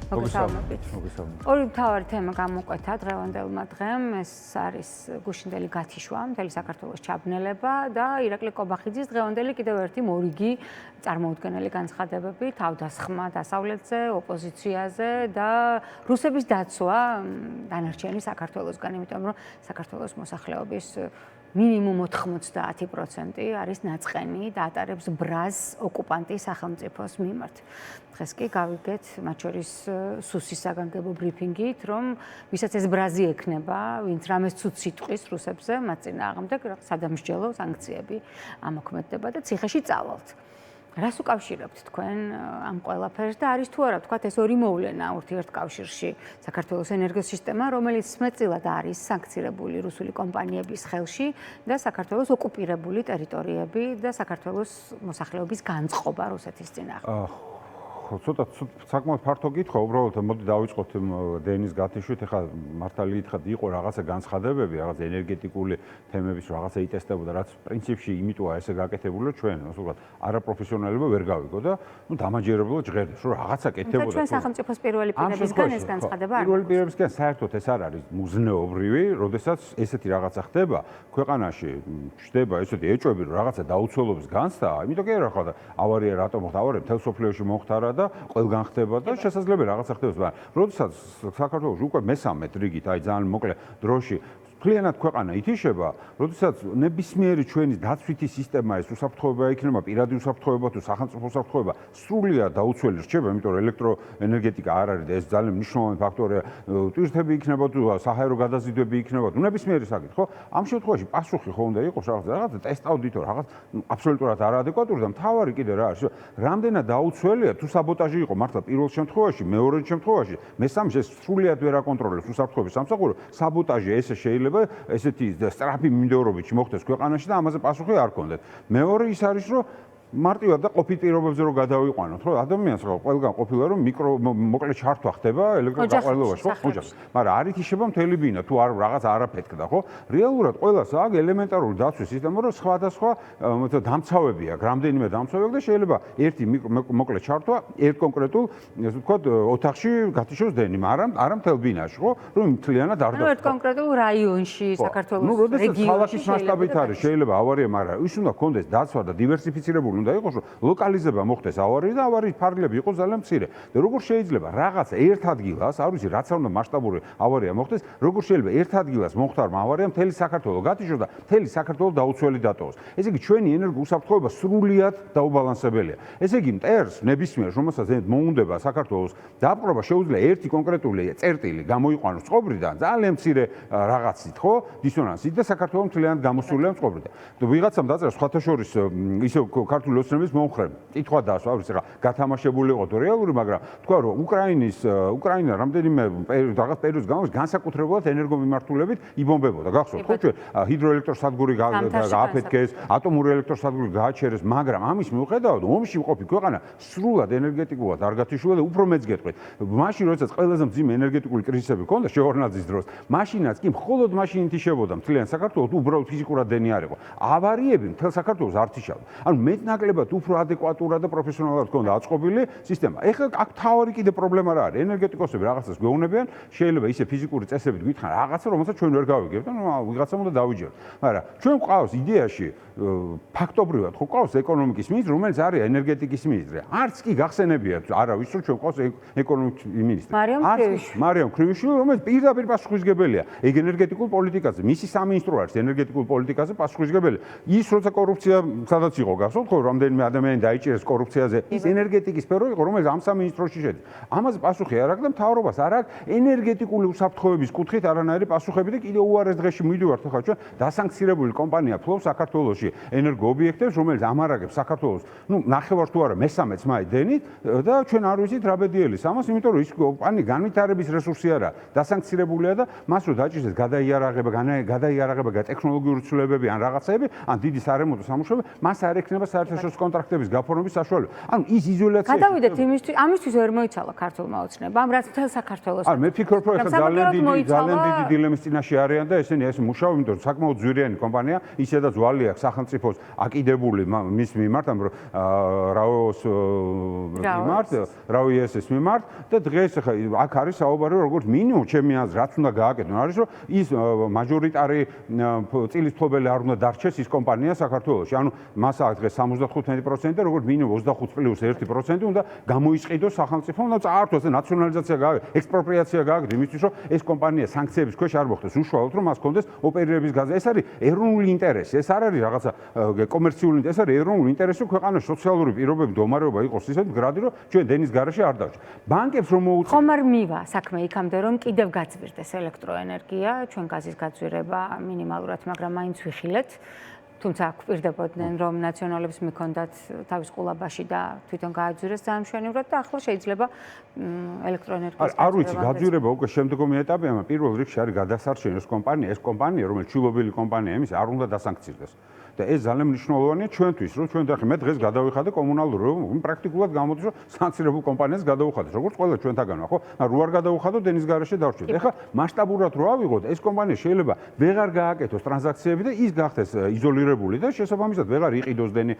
მოგესალმებით. ორი მთავარი თემა გამოკვეთა დღევანდელმა დღემ, ეს არის გუშინდელი გათიშვა, მთელი საქართველოს ჩაბნელება და ირაკლი კობახიძის დღევანდელი კიდევ ერთი მორიგი წარმოუდგენელი განცხადებები თავდასხმა დასავლეთზე, ოპოზიციაზე და რუსების დაცვა დანარჩენი საქართველოსგან, იმიტომ რომ საქართველოს მოსახლეობის მინიმუმ 90% არის ნაწყენი და ატარებს ბრაზს ოკუპანტის სახელმწიფოს მიმართ. დღეს კი გავიგეთ მათ შორის სუსის საგანგებო ბრიფინგით, რომ ვისაც ეს ბრაზი ექნება, ვინც რამეს ცუდ სიტყვის რუსებზე, მათ წინააღმდეგ სადამსჯელო სანქციები ამოქმედდება და ციხეში წავალთ. რას უკავშირებთ თქვენ ამ ყველაფერს და არის თუ არა თქვათ ეს ორი მოვლენა ურთიერთკავშირში საქართველოს ენერგოსისტემა, რომელიც მეტწილად არის სანქცირებული რუსული კომპანიების ხელში და საქართველოს ოკუპირებული ტერიტორიები და საქართველოს მოსახლეობის განწყობა რუსეთის წინააღმდეგ. ცოტა საკმაოდ ფართო კითხვა, უბრალოდ მოდი დავიწყოთ დენის გათიშვით, ეხლა მართალი გითხრათ, იყო რაღაცა განცხადებები, რაღაც ენერგეტიკული თემების რაღაცა იტესტებოდა, რაც პრინციპში იმიტოა ესე გაკეთებული, რომ ჩვენ, ასე ვთქვათ, არაპროფესიონალებმა ვერ გავიგო და დამაჯერებლად ჟღერდეს, რომ რაღაცა კეთდებოდა. ჩვენ სახელმწიფოს პირველი პირებისგან ეს განცხადება არ პირველი პირებისგან საერთოდ ეს არ არის მუზნეობრივი, როდესაც ესეთი რაღაცა ხდება, ქვეყანაში ჩნდება ესეთი ეჭვები, რომ რაღაცა დაუცველობის განცდაა, იმიტომ კი არა ხარ ავარია რატომ მოხდა, ავარია მთელ სოფლიოში მოხდა და ყველგან ხდება და შესაძლებელი რაღაცა ხდება, მაგრამ როდესაც საქართველოს უკვე მესამე რიგით, აი ძალიან მოკლე დროში მთლიანად ქვეყანა ითიშება, როდესაც ნებისმიერი ჩვენი დაცვითი სისტემა ეს უსაფრთხოება იქნება, პირადი უსაფრთხოება თუ სახელმწიფო უსაფრთხოება სრულიად დაუცველი რჩება, იმიტომ რომ ელექტროენერგეტიკა არ არის და ეს ძალიან მნიშვნელოვანი ფაქტორია, ტვირთები იქნება თუ საჰაერო გადაზიდვები იქნება, ნებისმიერი საკითხი, ხო? ამ შემთხვევაში პასუხი ხო უნდა იყოს რაღაცა ტესტ აუდიტორ, რაღაც აბსოლუტურად არაადეკვატური და მთავარი კიდე რა არის, რამდენად დაუცველია თუ საბოტაჟი იყო მართლა პირველ შემთხვევაში, მეორე შემთხვევაში, მესამეში ეს სრულიად ვერ აკონტროლებს უსაფრთხოების სამსახური, საბოტაჟი ესე შეიძლება ესეთი სწრაფი მიმდევრობით მოხდეს ქვეყანაში და ამაზე პასუხი არ ქონდეთ. მეორე ის არის, რომ მარტივად და ყოფილ პირობებზე რომ გადავიყვანოთ, ხო, ადამიანს ხო ყველგან ყოფილა რომ მოკლე ჩართვა ხდება ელექტროგაყოლებაში, ხო, ოჯახში. მაგრამ არ ითიშება მთელი ბინა, თუ არ რაღაც არაფეთქდა, ხო? რეალურად ყველას აქვს ელემენტარული დაცვის სისტემა, რომ სხვადასხვა დამცავები აქვს, რამდენიმე დამცავი და შეიძლება ერთი მოკლე ჩართვა ერთ კონკრეტულ, ასე ვთქვათ, ოთახში გათიშოს დენი, მაგრამ არა მთელ ბინაში, ხო? რომ მთლიანად არ ერთ კონკრეტულ რაიონში საქართველოს რეგიონში ქალაქის მასშტაბით არის, შეიძლება ავარია, მაგრამ ის უნდა კონდეს დაცვა და დივერსიფიცირებული უნდა იყოს, რომ ლოკალიზება მოხდეს ავარიის და ავარიის ფარგლები იყოს ძალიან მცირე. და როგორ შეიძლება რაღაცა ერთ ადგილას, არ ვიცი, რაც არ უნდა მასშტაბური ავარია მოხდეს, როგორ შეიძლება ერთ ადგილას მოხდარმა ავარია მთელი საქართველო გათიშოს და მთელი საქართველო დაუცველი დატოვოს. ესე იგი, ჩვენი ენერგოუსაფრთხოება სრულიად დაუბალანსებელია. ესე იგი, მტერს ნებისმიერ, რომელსაც მოუნდება საქართველოს დაპყრობა, შეუძლია ერთი კონკრეტული წერტილი გამოიყვანოს წყობრიდან, ძალიან მცირე რაღაცით, ხო? დისონანსით და საქართველო მთლიანად გამოსულია წყობრიდან. ვიღაცამ დაწერა სხვათა შორის ისე ქართული ოცნების მომხრე. კითხვა დაასვა, არის ახლა გათამაშებული იყო თუ რეალური, მაგრამ თქვა რომ უკრაინა რამდენიმე რაღაც პერიოდის განმავლობაში განსაკუთრებულად ენერგომიმართულებით იბომბებოდა. გახსოვთ, ხო ჩვენ ჰიდროელექტროსადგური გააფეთქეს, ატომური ელექტროსადგური გააჩერეს, მაგრამ ამის მიუხედავად ომში მყოფი ქვეყანა სრულად ენერგეტიკულად არ გათიშულა და უფრო მეც გეტყვით. მაშინ როდესაც ყველაზე მძიმე ენერგეტიკული კრიზისები ჰქონდა შევარდნაძის დროს, მაშინაც კი მხოლოდ მაშინ ითიშებოდა მთლიან საქართველოს, უბრალოდ ფიზიკურად დენი არ იყო. ავარიები მთელ საქართველოს არ თიშავდა. ანუ მეტნაკლებად უფრო ადეკვატურად და პროფესიონალურად ჰქონდა აწყობილი სისტემა. ეხლა აქ თავარი კიდე პრობლემა რა არის? ენერგეტიკოსები რაღაცას გვეუბნებიან, შეიძლება ისე ფიზიკური წესებით გითხრან რაღაცა, რომელსაც ჩვენ ვერ გავიგებთ და ვიღაცამ უნდა დავიჯეროთ. მაგრამ ჩვენ გვყავს იდეაში ფაქტობრივად ხო გვყავს ეკონომიკის მინისტრი, რომელიც არის ენერგეტიკის მინისტრი. არც კი გახსენებიათ არავის რომ ჩვენ გვყავს ეკონომიკის მინისტრი. მარიამ ქრივიშვილი, რომელიც პირდაპირ პასუხისგებელია ეგ ენერგეტიკულ პოლიტიკაზე. მისი სამინისტრო არის ენერგეტიკულ პოლიტიკაზე პასუხისგებელი. ის როცა კორუფცია სადაც იყო გახსოვთ ხო რამდენიმე ადამიანი დაიჭირეს კორუფციაზე, ის ენერგეტიკის სფერო იყო, რომელიც ამ სამინისტროში შედის. ამაზე პასუხი არ აქვს და მთავრობას არ აქვს ენერგეტიკული უსაფრთხოების კუთხით არანაირი პასუხები და კიდევ უარეს დღეში მივიდივართ ახლა ჩვენ დასანქცირებული კომპანია ფლობს საქართველოში ენერგოობიექტებს, რომელიც ამარაგებს საქართველოს, ნახევარ თუ არა მესამეც მაი დენით და ჩვენ არ ვიცით რა ბედიელის ამას, იმიტომ რომ ის კომპანია განვითარების რესურსი არა, დასანქცირებულია და მას რო დაჭირდეს გადაიარაღება, ტექნოლოგიური ცვლილებები ან რაღაცები, ან დიდი სარემონტო სამუშაოები, მას არ ექნება საერთო საერთაშორისო კონტრაქტების გაფორმების საშუალება. ანუ ის იზოლაცია. გადავიდეთ ამისთვის ვერ მოიცალა ქართულმა ოცნებამ, რაც მთელ საქართველოს. არა, მე ფიქრობ, რომ ეს ძალიან დიდი დილემის წინაშე არიან და ესენი ეს მუშაობენ, იმიტომ რომ საკმაოდ ძვირიანი კომპანია, ისედაც ვალი აქვს სახელმწიფოს აკიდებული მის მიმართ, ამ რაოს მიმართ, რაოიესის მიმართ და დღეს ახლა აქ არის საუბარი, როგორც მინიმუმ ჩემი აზრით, რაც უნდა გააკეთონ, არის რომ ის მაჟორიტარი წილის ფლობელი არ უნდა დარჩეს ის კომპანია საქართველოში. ანუ მას აქვს დღეს 75% და როგორც მინიმუმ 25+1% უნდა გამოიწყიდოს სახელმწიფომ და წაართვას და ნაციონალიზაცია გააკეთოს, ექსპროპრიაცია გააკეთოს იმისთვის, რომ ეს კომპანია სანქციების ქვეშ არ მოხდეს უშუალოდ, რომ მას კონდეს ოპერირების გაზა. ეს არის ეროვნული ინტერესი, ეს არ არის რაღაცა კომერციული ინტერესი, ეს არის ეროვნული ინტერესი, რომ ქვეყანაში სოციალური პირობები, მდგომარეობა იყოს ისეთ მდგრადი, რომ ჩვენ დენის გარეშე არ დავჭრით. ბანკებს რომ მოუწევთ ხომ არ მივა საქმე იქამდე, რომ კიდევ გაწვირდეს ელექტროენერგია, ჩვენ გაზის გაძვირება მინიმალურად, მაგრამ მაინც ვიხილეთ. თუმცა გვპირდებოდნენ, რომ ნაციონალებს მიქონდათ თავის ყულაბაში და თვითონ გააძვირეს ძალიან მშვენივრად და ახლა შეიძლება ელექტროენერგიის არ ვიცი, გაძვირება უკვე შემდგომი ეტაპია, მაგრამ პირველ რიგში არის გადასარჩენი ეს კომპანია, რომელიც ჩილობილი კომპანია, იმის არ უნდა დასანქცირდეს. და ეს ძალიან მნიშვნელოვანია ჩვენთვის, რომ ჩვენ მე დღეს გადავიხადე კომუნალურ, რომ პრაქტიკულად გამოდის, რომ სანქცირებულ კომპანიას გადავიხადე, როგორც ყველა ჩვენთაგანმა, ხო? რო არ გადავიხადო, დენის გარეშე დავჭრით. ეხლა მასშტაბურად რო ავიღოთ, ეს კომპანია შეიძლება ვეღარ გააკეთოს ტრანზაქციები და ის გახდეს იზოლირებული და შესაბამისად ვეღარ იყიდოს დენი,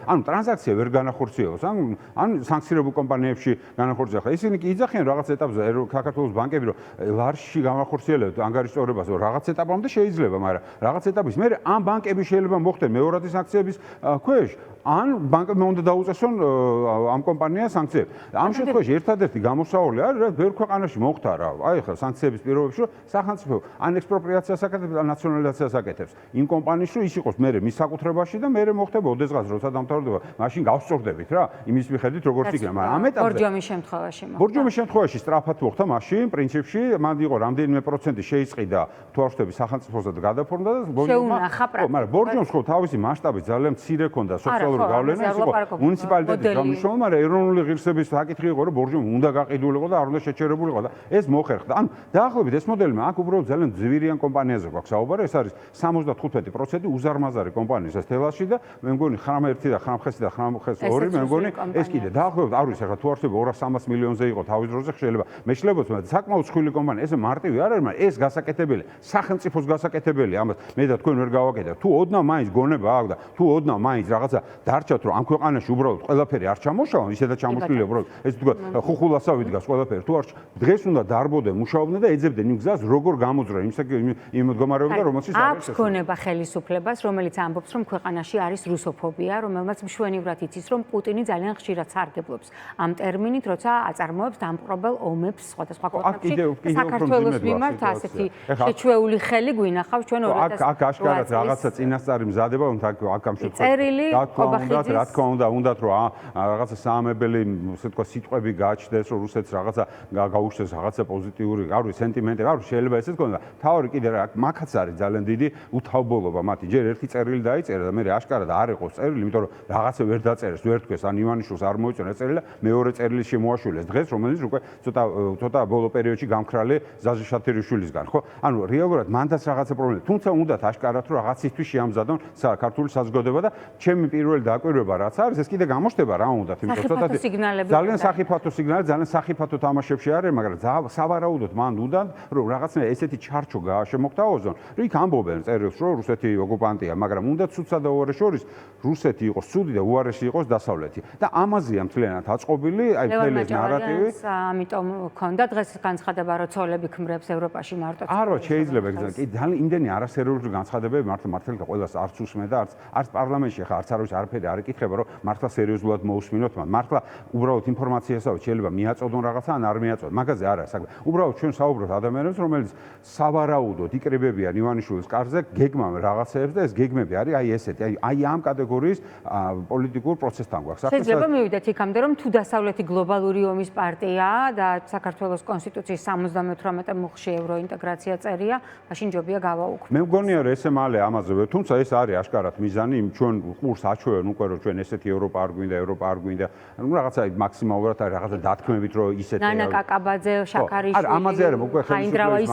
ანუ ტრანზაქცია ვერ განახორციელოს, ან სანქცირებულ კომპანიებში განახორციელოს. ახლა ისინი კი იძახიან რაღაც ეტაპზე, საქართველოს ბანკები, რომ ლარშში განახორციელებთ ანგარიშწორებას, რაღაც ეტაპამდე შეიძლება, მაგრამ რაღაც ეტაპის მერე ამ ბანკები შეიძლება მეორადი სანქციების ქვეშ ან ბანკებმა უნდა დაუწესონ ამ კომპანიას სანქციები. ამ შემთხვევაში ერთადერთი გამოსავალი არის, რომ ბევრ ქვეყანაში მოხდა რა. აი ხა სანქციების პირობებში, რომ სახელმწიფო ან ექსპროპრიაციას აკეთებს, ან ნაციონალიზაციას აკეთებს. იმ კომპანიის რომ ის იყოს მერე მის საკუთრებაში და მერე მოხდება ოდესღაც როცა დამთავრდება, მაშინ გავსწორდებით რა, იმის მიხედვით როგორც იქნება. მაგრამ ამ ეტაპზე ბორჯომის შემთხვევაში მოხდა. ბორჯომის შემთხვევაში სწრაფად მოხდა მაშინ, პრინციპში, მან იყო რამდენიმე პროცენტი შეიწყიდა თუ არ ვშტები სახელმწიფოსა და გადაფორმდა და ბორჯომმა, მაგრამ ბორჯომს ხო თავისი მასშტაბი ძალიან მცირე ქონდა სოციალური გავლენა, ის იყო მუნიციპალიტეტის გამომშრომელი, მაგრამ ეროვნული ღირსების საკითხი იყო, რომ ბორჯომი უნდა გაყიდულიყო და არ უნდა შეჩერებულიყო და ეს მოხერხდა. ანუ დაახლოებით ეს მოდელი აქ უბრალოდ ძალიან ძვირიან კომპანიაზე გვაქვს საუბარი, ეს არის 75% უზარმაზარი კომპანიის ეს თელასში და მე მგონი ხრამერთი და ხრამხესი და ხრამხეს ორი მე მგონი ეს კიდე დაახლოებით არ ვიცი ახლა თუ არ შეიძლება 200-300 მილიონზე იყო თავის დროზე შეიძლება მე შლებოც მაგრამ საკმაოდ სხვილი კომპანია ეს მარტივი არ არის მაგრამ ეს გასაკეთებელი სახელმწიფოს გასაკეთებელი ამას მე და თქვენ ვერ გავაკეთებთ თუ ოდნავ მაინც გონება აქვს და თუ ოდნავ მაინც რაღაცა დარჩათ რომ ამ ქვეყანაში უბრალოდ ყველაფერი არ ჩამოშავა ისედაც ჩამოშლილია უბრალოდ ეს თქვა ხუხულასავი დგას ყველაფერი თუ არ დღეს უნდა დარბოდე მუშაობდნენ და ეძებდნენ იმ გზას როგორ გამოძრა იმ მდგომარეობა რომელშიც არის გონება ხელისუფლებას რომელიც ამბობს რომ ქვეყანაში არის რუსოფობია რომელმაც მშვენივრად იცის რომ პუტინი ძალიან ხშირად სარგებლობს ამ ტერმინით როცა აწარმოებს დამპყრობელ ომებს სხვადასხვა ქვეყნებში საქართველოს მიმართ ასეთი შეჩვეული ხელი გვინახავს ჩვენ 2000 აქ აშკარად რაღაცა წინასწარი მზადება აქ ამ წერილი ობახიძის რა თქმა უნდა უნდათ რომ რაღაცა საამებელი ასე თქვა სიტყვები გააჩნდეს რომ რუსეთს რაღაცა გაუშვეს რაღაცა პოზიტიური არ ვიცი სენტიმენტები არ შეიძლება ესეც გქონდა თავი კიდე რა მაქაც არის ძალიან დიდი უთავბოლობა მათი ჯერ ერთი წერილი დაიწერა და მე აშკარად არ იყო წერილი იმიტომ რომ რაღაცა ვერ დაწერეს ვერ თქვეს ან ივანიშვილს არ მოიწონა წერილი და მეორე წერილი შემოაშვილეს დღეს რომელიც უკვე ცოტა ბოლო პერიოდში გამქრალი ზაზი შათერიშვილისგან ხო ანუ რეალურად მანდაც რაღაცა პრობლემა თუმცა უნდათ აშკარად რომ რაღაცისთვის შეამზადონ ქართული საზოგადოება და ჩემი პირველი დაკვირვება რაც არის ეს კიდე გამოჩნდება რა უნდათ იმიტომ ცოტათი ძალიან სახიფათო სიგნალი ძალიან სახიფათო თამაშებში არის მაგრამ სავარაუდოდ მან უნდა რომ რაღაცნაირად ესეთი ჩარჩო შემოგთავაზონ რომ იქ ამბობენ წერილს რომ რუსეთი ოკუპანტია მაგრამ უნდა ცუცა და უარეს შორის რუსეთი იყოს ცუდი და უარესი იყოს დასავლეთი და ამაზეა მთლიანად აწყობილი აი მთელი ეს ნარატივი ამიტომ ქონდა დღეს განცხადება რომ ცოლები ქმრებს ევროპაში მარტო არა შეიძლება კი ძალიან იმდენი არასერიოზული განცხადებები მართლა ყველას არც უსმენ და არც პარლამენტში ხა არც არავის არაფერი არ იკითხება რომ მართლა სერიოზულად მოусმინოთ მართლა უბრალოდ ინფორმაციასავით შეიძლება მიაწოდონ რაღაცა ან არ მიაწოდონ მაგაზე არა საქმე უბრალოდ ჩვენ საუბრობთ ადამიანებს რომელიც სავარაუდოდ იკრიბებიან ივანიშვილის კარზე გეგმავენ რაღაცეებს და ეს გეგმები არის აი ესეთი აი ამ კატეგორიის პოლიტიკურ პროცესთან გვაქვს შეიძლება მივიდეთ იქამდე რომ თუ დასავლეთი გლობალური ომის პარტიაა და საქართველოს კონსტიტუციის 78 მუხში ევროინტეგრაცია წერია მაშინ ჯობია გავაუქმოთ მე მგონია რომ ესე მალე ამაზე თუმცა ეს არის აშკარად მიზანი იმ ჩვენ ყურს აჩვევ იწევენ უკვე რომ ჩვენ ესეთი ევროპა არ გვინდა, ну რაღაცა მაქსიმალურად არის რაღაცა დათქმებით რომ ისეთი ნანა კაკაბაძე, შაქარიშვილი. არა, ამაზე არ უკვე ხელისუფლების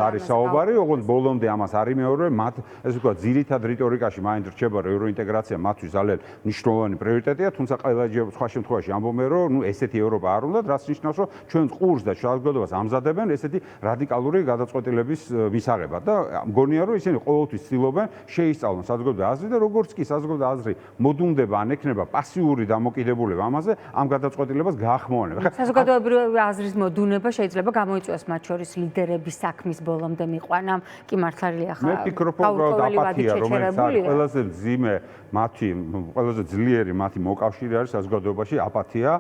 არის საუბარი, ოღონდ ბოლომდე ამას არ იმეორებენ, მათ ესე ვთქვათ, ძირითად რიტორიკაში მაინც რჩება რომ ევროინტეგრაცია მათთვის ძალიან მნიშვნელოვანი პრიორიტეტია, თუმცა ყველა სხვა შემთხვევაში ამბობენ რომ ნუ ესეთი ევროპა არ უნდა, რაც ნიშნავს რომ ჩვენ ყურს და საზოგადოებას ამზადებენ ესეთი რადიკალური გადაწყვეტილების მისაღებად და მგონია რომ ისინი ყოველთვის ცდილობენ შეისწავლონ საზოგადოების აზრი და როგორც კი საზოგადოების აზრი მოდუნდება ან ექნება პასიური დამოკიდებულება ამაზე, ამ გადაწყვეტილებას გაახმოვანენ. საზოგადოებრივი აზრის მოდუნება შეიძლება გამოიწვიოს მათ შორის ლიდერების საქმის ბოლომდე მიყვანა, კი მართალია ხა. მე ვფიქრობ, რომ აპათია, რომელიც არის ყველაზე მძიმე მათი, ყველაზე ძლიერი მათი მოკავშირე არის საზოგადოებაში აპათია,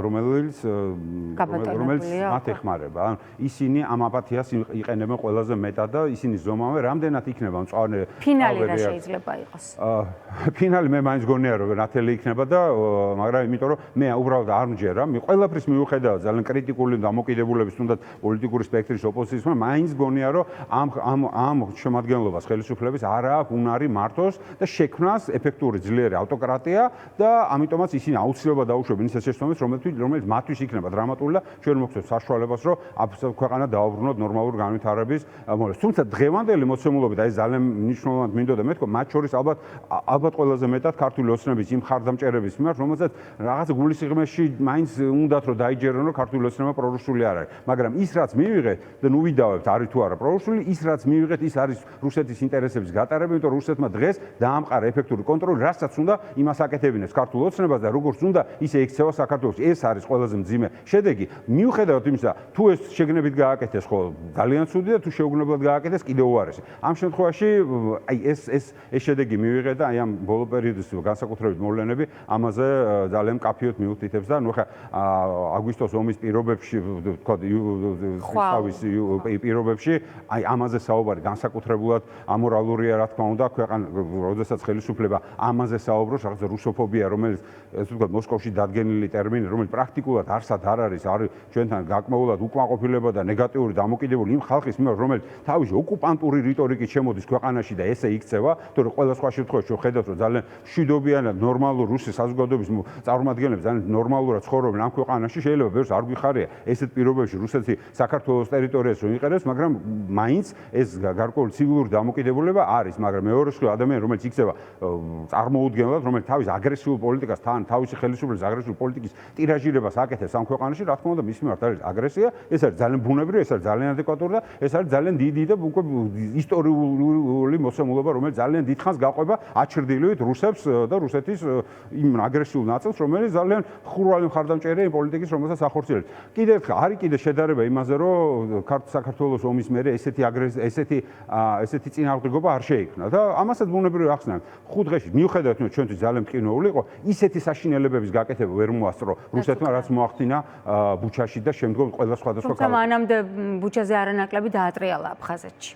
რომელიც მათ ეხმარება. ანუ ისინი ამ აპათიას იყენებენ ყველაზე მეტად და ისინი ზომავენ, რამდენად იქნება მწვანე ფინალი რა შეიძლება იყოს. ფინალი მე მაინც გონია რომ ნათელი იქნება და მაგრამ იმიტომ რომ მე უბრალოდ არ მჯერა, მე ყველაფრის მიუხედავად ძალიან კრიტიკული დამოკიდებულების თუნდაც პოლიტიკური სპექტრის ოპოზიციის მაინც გონია რომ ამ შემადგენლობას ხელისუფლების არ აქვს უნარი მართოს და შექმნას ეფექტური ძლიერი ავტოკრატია და ამიტომაც ისინი აუცილებლად დაუშვებენ ისეთ შეცდომებს, რომელიც მათთვის იქნება დრამატული და ჩვენ მოგვწევს საშუალებას, რომ ქვეყანა დაუბრუნოთ ნორმალურ განვითარების მოდელს. თუმცა დღევანდელი მოცემულობით აი ძალიან მნიშვნელოვნად მინდოდა მეთქვა, მათ შორის ალბათ ყველაზე მეტად ქართული ოცნების იმ ხარდამჭერების მიმართ, რომელსაც რაღაც გულისიღმეში მაინც უნდათ რომ დაიჯერონ, რომ ქართული ოცნება პრორუსული არ არის. მაგრამ ის რაც მივიღეთ და ნუ ვიდავებთ არის თუ არა პრორუსული, ის რაც მივიღეთ, ის არის რუსეთის ინტერესების გატარება, იმიტომ რომ რუსეთმა დღეს დაამყარა ეფექტური კონტროლი, რასაც უნდა იმას აკეთებინებს ქართულ ოცნებას და როგორც უნდა ისე იქცევა საქართველოს. ეს არის ყველაზე მძიმე შედეგი. მიუხედავად იმისა, თუ ეს შეგნებით გააკეთეს, ხო, ძალიან ცუდი და თუ შეუგნებლად გააკეთეს, კიდევ უარესი. ამ შემთხვევაში აი ეს შედეგი მივიღეთ და აი ამ ბოლო პერიოდის განსაკუთრებით მოვლენები ამაზე ძალიან მკაფიოდ მიუთითებს და ნუ ხა აგვისტოს ომის პირობებში, თქვა პირობებში, აი ამაზე საუბარი განსაკუთრებულად ამორალურია, რა თქმა უნდა, როდესაც ხელისუფლება ამაზე საუბრობს, რაღაც რუსოფობია, რომელიც ესე ვთქვათ, მოსკოვში დადგენილი ტერმინი, რომელიც პრაქტიკულად არსად არ არის ჩვენთან გაკმაულად უკმაყოფილება და ნეგატიური დამოკიდებული იმ ხალხის მიმართ, რომელიც თავისი ოკუპანტური რიტორიკით შემოდის ქვეყანაში და ესე იქცევა, თორე ყველა სხვა შემთხვევაში ხედავთ, რომ ძალიან მშვიდობიანად ნორმალურ რუსის საზოგადოების წარმომადგენლები ძალიან ნორმალურად ცხოვრობენ ამ ქვეყანაში, შეიძლება ბევრს არ გვიხარია ესეთ პირობებში რუსეთი საქართველოს ტერიტორიას რომ იყენებს, მაგრამ მაინც ეს გარკვეული ცივილური დამოკიდებულება არის, მაგრამ მეორე მხრივ ადამიანი, რომელიც იქცევა წარმოუდგენლად, რომელიც თავის აგრესიულ პოლიტიკას თავისი ხელისუფლების აგრესიული პოლიტიკის ტირაჟირებას აკეთებს ამ ქვეყანაში, რა თქმა უნდა, მის მიმართ არის აგრესია, ეს არის ძალიან ბუნებრივი, ეს არის ძალიან ადეკვატური და ეს არის ძალიან დიდი და უკვე ისტორიული მოსამულობა, რომელიც ძალიან დიდხანს გაყვება აჩრდილივით რუსებს და რუსეთის იმ აგრესიულ ნაწილს, რომელიც ძალიან ხურვალი მხარდამჭერია იმ პოლიტიკის, რომელსაც ახორციელებს. კიდევ ერთხელ, არის კიდე შედარება იმაზე, რომ საქართველოს ომის მერე ესეთი წინააღმდეგობა არ შეიქმნა და ამასაც ბუნებრივი ახსნა. 5 დღეში მიუხედავად იმისა, ჩვენთვის ძალიან მტკივნეული იყო, ისეთი საშინელებების გაკეთება ვერ მოასწრო რუსეთმა, რაც მოახდინა ბუჩაში და შემდგომ ყველა სხვადასხვა თუმცა მანამდე ბუჩაზე არანაკლები დაატრიალა აფხაზეთში.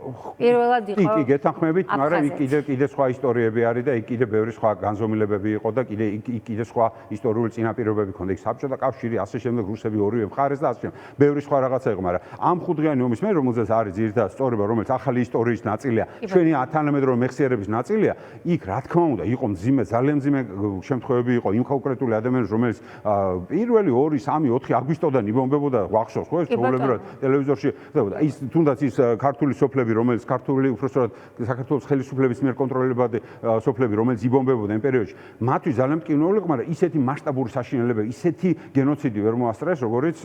პირველად იყო. კი, გეთანხმებით, მაგრამ იქ კიდე სხვა ისტორიები არის და იქ კიდე ბევრი სხვა განზომილებები იყო და კიდე სხვა ისტორიული წინაპირობები ჰქონდა. იქ საბჭოთა კავშირი, ასე შემდეგ რუსები ორივე მხარეს და ასე შემდეგ. ბევრი სხვა რაღაცა იყო, მაგრამ ამ 5 დღიანი ომის მერე, რომელზეც არის ძირითადად სწორება, რომელიც ახალი ისტორიის ნაწილია, ჩვენი თანამედროვე მეხსიერების ნაწილია, იქ რა თქმა უნდა, იყო მძიმე, ძალიან მძიმე შემთხვევები იყო იმ კონკრეტული ადამიანის, რომელიც პირველი 2, 3, 4 აგვისტოდან იბომბებოდა, ვახშობს, ხო, ეს პრობლემურად ტელევიზორში ხდებოდა. ის თუნდაც ის ქართული სოფლები, რომელიც ქართული უბრალოდ საქართველოს ხელისუფლების მიერ კონტროლებადი სოფლები, რომელიც იბომბებოდა იმ პერიოდში, მათთვის ძალიან მტკივნეული იყო, მაგრამ ისეთი მასშტაბური საშინელებები, ისეთი გენოციდი ვერ მოასწრეს, როგორც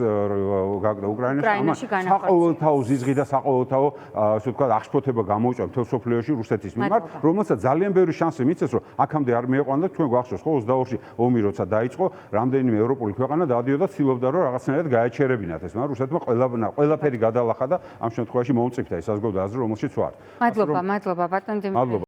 გაგდა უკრაინაში. საყოველთაო ზიზღი და საყოველთაო, ასე ვთქვათ, აღშფოთება გამოიწვია მთელ სოფლიოში რუსეთის მიმართ, რომელსაც ძალიან ბევრი შანსი მიცეს, რომ აქამდე არ მიეყვანა და თქვენ გვახსოვს, ხო, 22-ში ომი როცა დაიწყო, რამდენიმე ევროპული ქვეყანა დადიოდა ცდილობდა, რომ რაღაცნაირად გაეჩერებინათ ეს, მაგრამ რუსეთმა ყველაფერი გადალახა და ამ შემთხვევაში მოუწიფდა ეს საზოგადო აზრი, რომელშიც ვარ. მადლობა, ბატონ დიმიტრი.